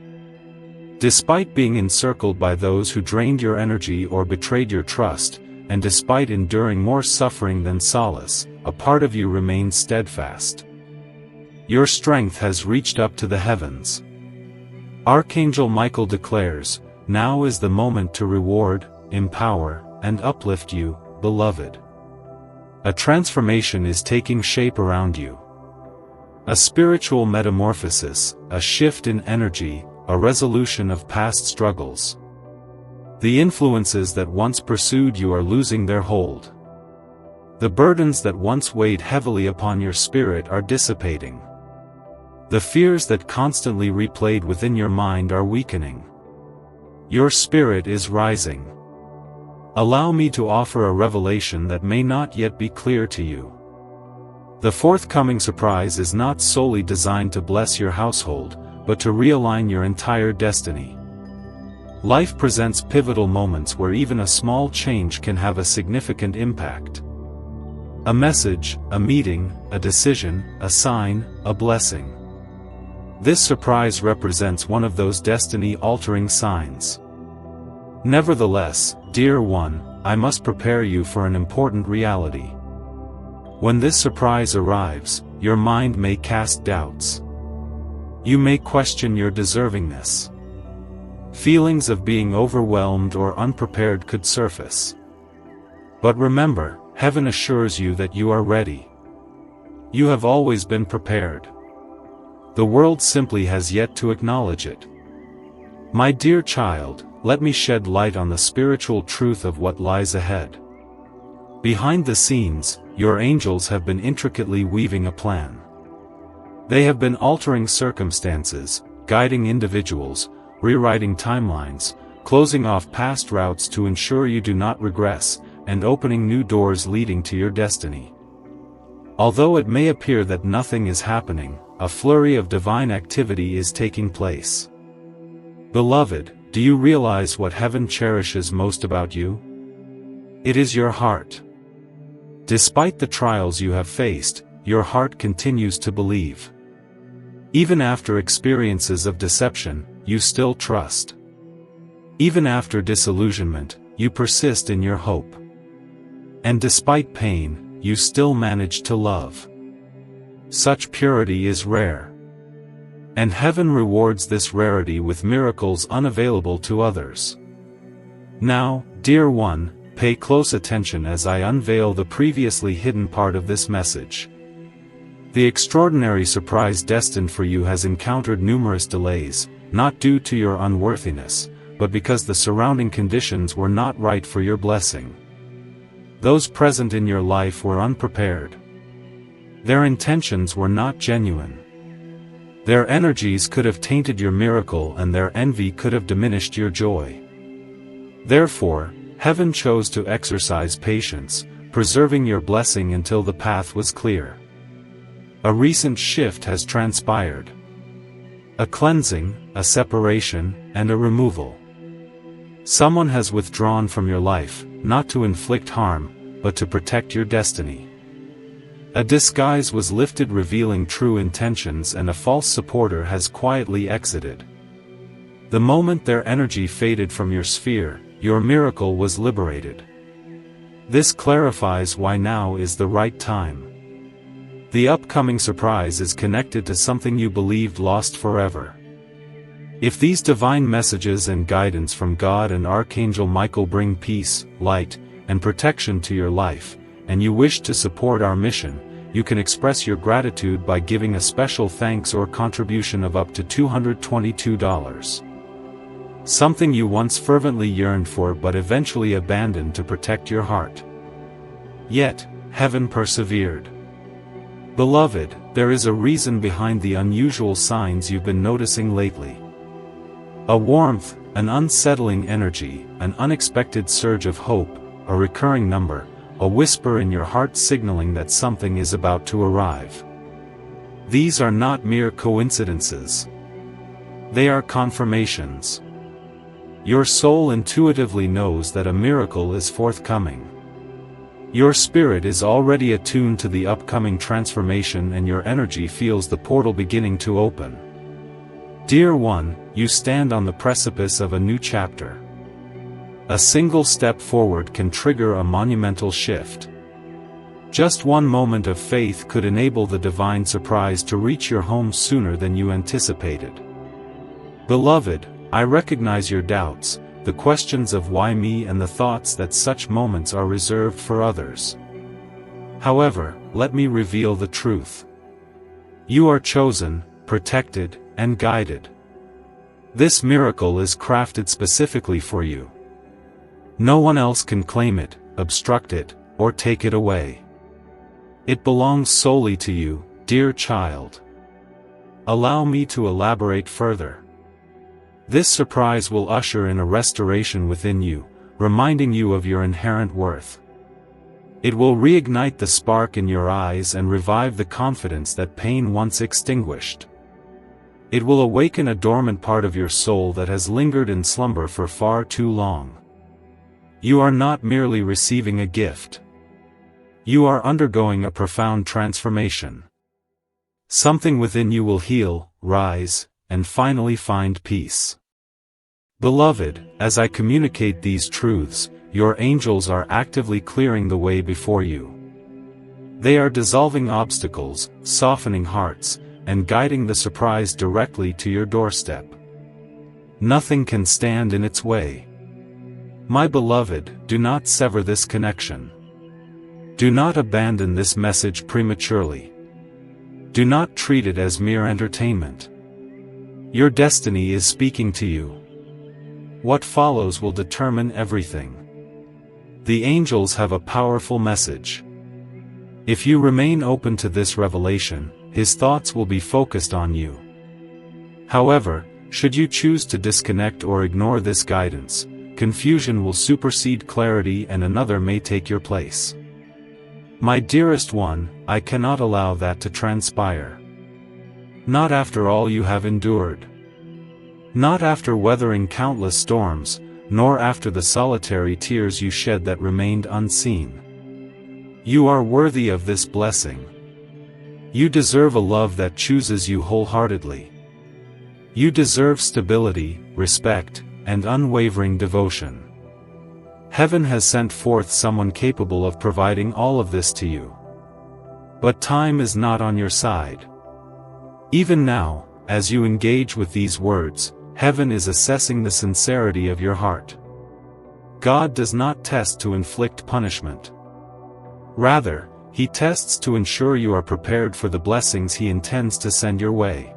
Despite being encircled by those who drained your energy or betrayed your trust, and despite enduring more suffering than solace, a part of you remains steadfast. Your strength has reached up to the heavens. Archangel Michael declares, "Now is the moment to reward, empower, and uplift you, beloved." A transformation is taking shape around you. A spiritual metamorphosis, a shift in energy, a resolution of past struggles. The influences that once pursued you are losing their hold. The burdens that once weighed heavily upon your spirit are dissipating. The fears that constantly replayed within your mind are weakening. Your spirit is rising. Allow me to offer a revelation that may not yet be clear to you. The forthcoming surprise is not solely designed to bless your household, but to realign your entire destiny. Life presents pivotal moments where even a small change can have a significant impact. A message, a meeting, a decision, a sign, a blessing. This surprise represents one of those destiny-altering signs. Nevertheless, dear one, I must prepare you for an important reality. When this surprise arrives, your mind may cast doubts. You may question your deservingness. Feelings of being overwhelmed or unprepared could surface. But remember, heaven assures you that you are ready. You have always been prepared. The world simply has yet to acknowledge it. My dear child, let me shed light on the spiritual truth of what lies ahead. Behind the scenes, your angels have been intricately weaving a plan. They have been altering circumstances, guiding individuals, rewriting timelines, closing off past routes to ensure you do not regress, and opening new doors leading to your destiny. Although it may appear that nothing is happening, a flurry of divine activity is taking place. Beloved, do you realize what heaven cherishes most about you? It is your heart. Despite the trials you have faced, your heart continues to believe. Even after experiences of deception, you still trust. Even after disillusionment, you persist in your hope. And despite pain, you still manage to love. Such purity is rare. And heaven rewards this rarity with miracles unavailable to others. Now, dear one, pay close attention as I unveil the previously hidden part of this message. The extraordinary surprise destined for you has encountered numerous delays, not due to your unworthiness, but because the surrounding conditions were not right for your blessing. Those present in your life were unprepared. Their intentions were not genuine. Their energies could have tainted your miracle and their envy could have diminished your joy. Therefore, heaven chose to exercise patience, preserving your blessing until the path was clear. A recent shift has transpired. A cleansing, a separation, and a removal. Someone has withdrawn from your life, not to inflict harm, but to protect your destiny. A disguise was lifted revealing true intentions and a false supporter has quietly exited. The moment their energy faded from your sphere, your miracle was liberated. This clarifies why now is the right time. The upcoming surprise is connected to something you believed lost forever. If these divine messages and guidance from God and Archangel Michael bring peace, light, and protection to your life, and you wish to support our mission, you can express your gratitude by giving a special thanks or contribution of up to $222. Something you once fervently yearned for but eventually abandoned to protect your heart. Yet, heaven persevered. Beloved, there is a reason behind the unusual signs you've been noticing lately. A warmth, an unsettling energy, an unexpected surge of hope, a recurring number, a whisper in your heart signaling that something is about to arrive. These are not mere coincidences. They are confirmations. Your soul intuitively knows that a miracle is forthcoming. Your spirit is already attuned to the upcoming transformation and your energy feels the portal beginning to open. Dear one, you stand on the precipice of a new chapter. A single step forward can trigger a monumental shift. Just one moment of faith could enable the divine surprise to reach your home sooner than you anticipated. Beloved, I recognize your doubts, the questions of why me and the thoughts that such moments are reserved for others. However, let me reveal the truth. You are chosen, protected, and guided. This miracle is crafted specifically for you. No one else can claim it, obstruct it, or take it away. It belongs solely to you, dear child. Allow me to elaborate further. This surprise will usher in a restoration within you, reminding you of your inherent worth. It will reignite the spark in your eyes and revive the confidence that pain once extinguished. It will awaken a dormant part of your soul that has lingered in slumber for far too long. You are not merely receiving a gift. You are undergoing a profound transformation. Something within you will heal, rise, and finally find peace. Beloved, as I communicate these truths, your angels are actively clearing the way before you. They are dissolving obstacles, softening hearts, and guiding the surprise directly to your doorstep. Nothing can stand in its way. My beloved, do not sever this connection. Do not abandon this message prematurely. Do not treat it as mere entertainment. Your destiny is speaking to you. What follows will determine everything. The angels have a powerful message. If you remain open to this revelation, his thoughts will be focused on you. However, should you choose to disconnect or ignore this guidance, confusion will supersede clarity and another may take your place. My dearest one, I cannot allow that to transpire. Not after all you have endured. Not after weathering countless storms, nor after the solitary tears you shed that remained unseen. You are worthy of this blessing. You deserve a love that chooses you wholeheartedly. You deserve stability, respect, and unwavering devotion. Heaven has sent forth someone capable of providing all of this to you. But time is not on your side. Even now, as you engage with these words, heaven is assessing the sincerity of your heart. God does not test to inflict punishment. Rather, he tests to ensure you are prepared for the blessings he intends to send your way.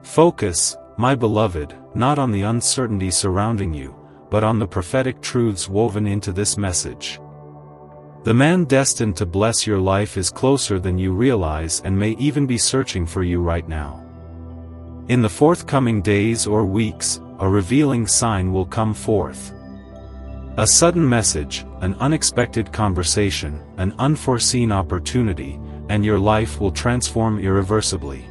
Focus, my beloved, not on the uncertainty surrounding you, but on the prophetic truths woven into this message. The man destined to bless your life is closer than you realize and may even be searching for you right now. In the forthcoming days or weeks, a revealing sign will come forth. A sudden message, an unexpected conversation, an unforeseen opportunity, and your life will transform irreversibly.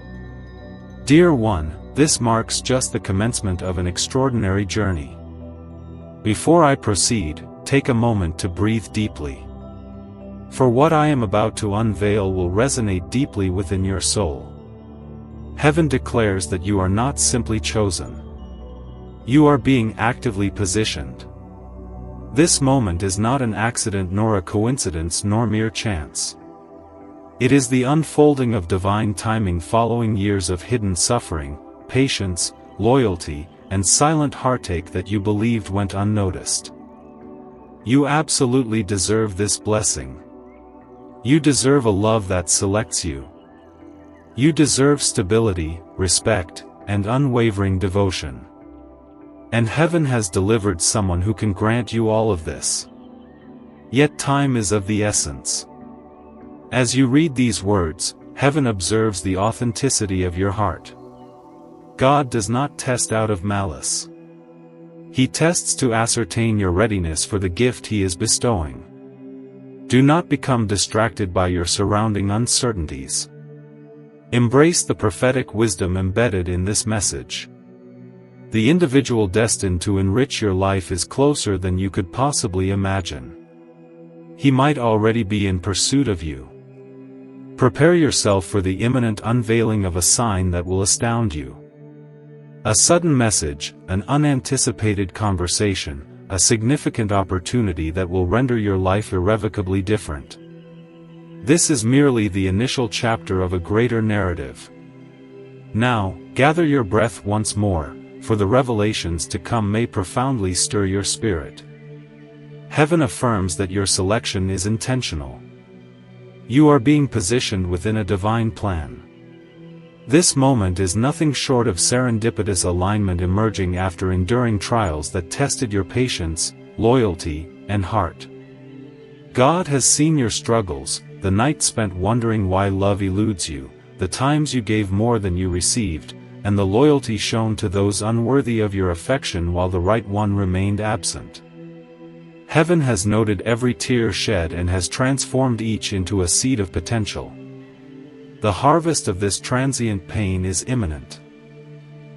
Dear one, this marks just the commencement of an extraordinary journey. Before I proceed, take a moment to breathe deeply. For what I am about to unveil will resonate deeply within your soul. Heaven declares that you are not simply chosen. You are being actively positioned. This moment is not an accident nor a coincidence nor mere chance. It is the unfolding of divine timing following years of hidden suffering, patience, loyalty, and silent heartache that you believed went unnoticed. You absolutely deserve this blessing. You deserve a love that selects you. You deserve stability, respect, and unwavering devotion. And heaven has delivered someone who can grant you all of this. Yet time is of the essence. As you read these words, heaven observes the authenticity of your heart. God does not test out of malice. He tests to ascertain your readiness for the gift He is bestowing. Do not become distracted by your surrounding uncertainties. Embrace the prophetic wisdom embedded in this message. The individual destined to enrich your life is closer than you could possibly imagine. He might already be in pursuit of you. Prepare yourself for the imminent unveiling of a sign that will astound you. A sudden message, an unanticipated conversation, a significant opportunity that will render your life irrevocably different. This is merely the initial chapter of a greater narrative. Now, gather your breath once more, for the revelations to come may profoundly stir your spirit. Heaven affirms that your selection is intentional. You are being positioned within a divine plan. This moment is nothing short of serendipitous alignment emerging after enduring trials that tested your patience, loyalty, and heart. God has seen your struggles, the nights spent wondering why love eludes you, the times you gave more than you received, and the loyalty shown to those unworthy of your affection while the right one remained absent. Heaven has noted every tear shed and has transformed each into a seed of potential. The harvest of this transient pain is imminent.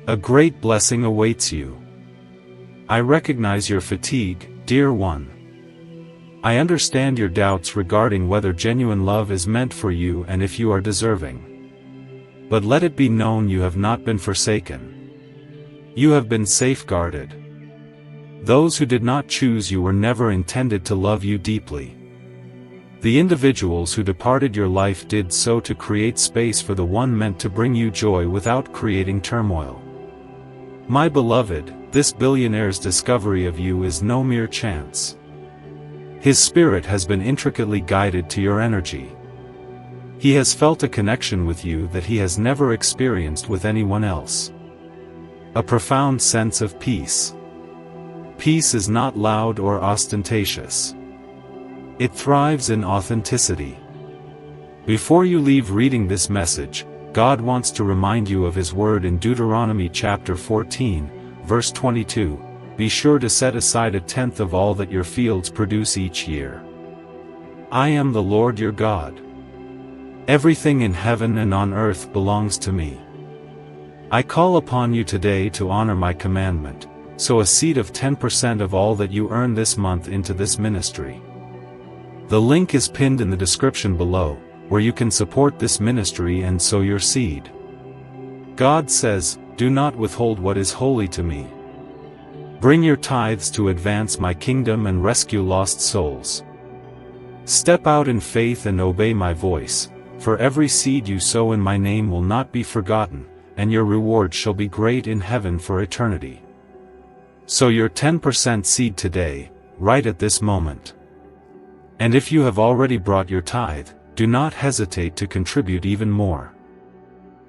A great blessing awaits you. I recognize your fatigue, dear one. I understand your doubts regarding whether genuine love is meant for you and if you are deserving. But let it be known you have not been forsaken. You have been safeguarded. Those who did not choose you were never intended to love you deeply. The individuals who departed your life did so to create space for the one meant to bring you joy without creating turmoil. My beloved, this billionaire's discovery of you is no mere chance. His spirit has been intricately guided to your energy. He has felt a connection with you that he has never experienced with anyone else. A profound sense of peace. Peace is not loud or ostentatious. It thrives in authenticity. Before you leave reading this message, God wants to remind you of His word in Deuteronomy chapter 14, verse 22, "Be sure to set aside 1/10 of all that your fields produce each year. I am the Lord your God. Everything in heaven and on earth belongs to me. I call upon you today to honor my commandment, sow a seed of 10% of all that you earn this month into this ministry." The link is pinned in the description below, where you can support this ministry and sow your seed. God says, "Do not withhold what is holy to me. Bring your tithes to advance my kingdom and rescue lost souls. Step out in faith and obey my voice, for every seed you sow in my name will not be forgotten, and your reward shall be great in heaven for eternity." Sow your 10% seed today, right at this moment. And if you have already brought your tithe, do not hesitate to contribute even more.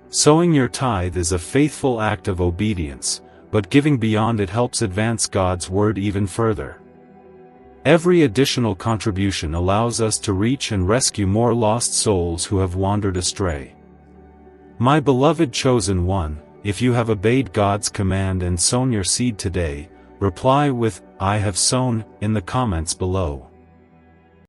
Sowing your tithe is a faithful act of obedience, but giving beyond it helps advance God's word even further. Every additional contribution allows us to reach and rescue more lost souls who have wandered astray. My beloved chosen one, If you have obeyed God's command and sown your seed today, reply with, "I have sown," in the comments below.